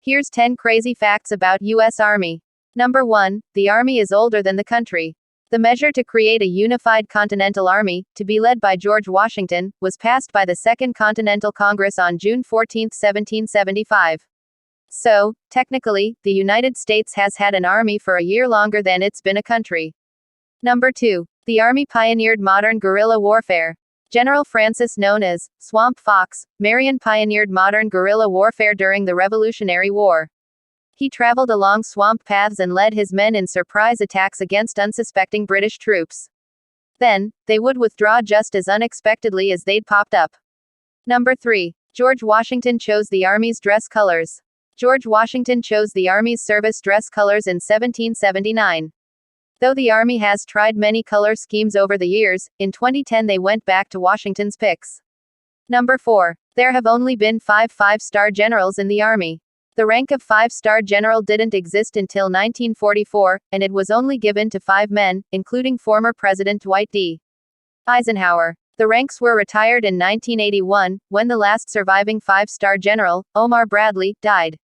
Here's 10 crazy facts about U.S. Army. Number 1. The Army is older than the country. The measure to create a unified Continental Army, to be led by George Washington, was passed by the Second Continental Congress on June 14, 1775. So, technically, the United States has had an army for a year longer than it's been a country. Number 2. The Army pioneered modern guerrilla warfare. General Francis, known as Swamp Fox, Marion pioneered modern guerrilla warfare during the Revolutionary War. He traveled along swamp paths and led his men in surprise attacks against unsuspecting British troops. Then, they would withdraw just as unexpectedly as they'd popped up. Number 3. George Washington chose the Army's dress colors. George Washington chose the Army's service dress colors in 1779. Though the Army has tried many color schemes over the years, in 2010 they went back to Washington's picks. Number 4. There have only been 5 five-star generals in the Army. The rank of five-star general didn't exist until 1944, and it was only given to 5 men, including former President Dwight D. Eisenhower. The ranks were retired in 1981, when the last surviving five-star general, Omar Bradley, died.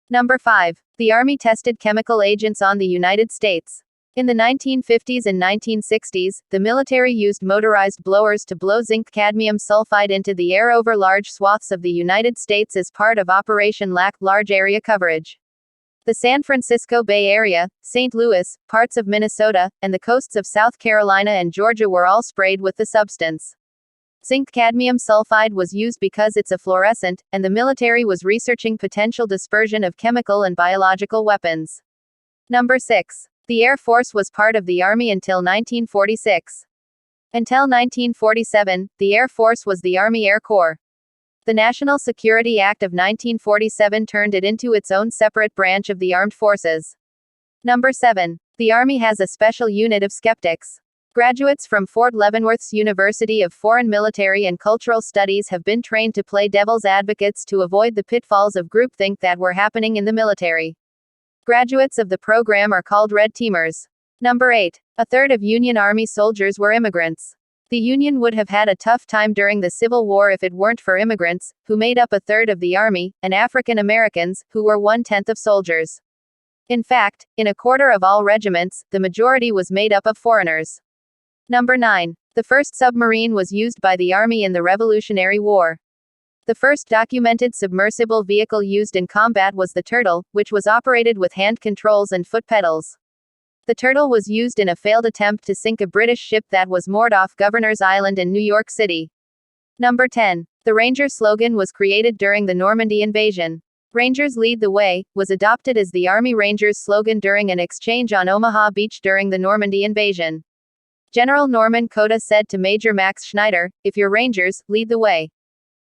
Number 5. The Army tested chemical agents on the United States. In the 1950s and 1960s, the military used motorized blowers to blow zinc cadmium sulfide into the air over large swaths of the United States as part of Operation LAC, large area coverage. The San Francisco Bay Area, St. Louis, parts of Minnesota, and the coasts of South Carolina and Georgia were all sprayed with the substance. Zinc cadmium sulfide was used because it's a fluorescent, and the military was researching potential dispersion of chemical and biological weapons. Number 6. The Air Force was part of the Army until 1946. Until 1947, the Air Force was the Army Air Corps. The National Security Act of 1947 turned it into its own separate branch of the armed forces. Number 7. The Army has a special unit of skeptics. Graduates from Fort Leavenworth's University of Foreign Military and Cultural Studies have been trained to play devil's advocates to avoid the pitfalls of groupthink that were happening in the military. Graduates of the program are called Red Teamers. Number 8. A third of Union Army soldiers were immigrants. The Union would have had a tough time during the Civil War if it weren't for immigrants, who made up a third of the Army, and African Americans, who were 1/10 of soldiers. In fact, in a quarter of all regiments, the majority was made up of foreigners. Number 9. The first submarine was used by the Army in the Revolutionary War. The first documented submersible vehicle used in combat was the Turtle, which was operated with hand controls and foot pedals. The Turtle was used in a failed attempt to sink a British ship that was moored off Governor's Island in New York City. Number 10. The Ranger slogan was created during the Normandy invasion. Rangers Lead the Way was adopted as the Army Rangers slogan during an exchange on Omaha Beach during the Normandy invasion. General Norman Cota said to Major Max Schneider, "If you're Rangers, lead the way."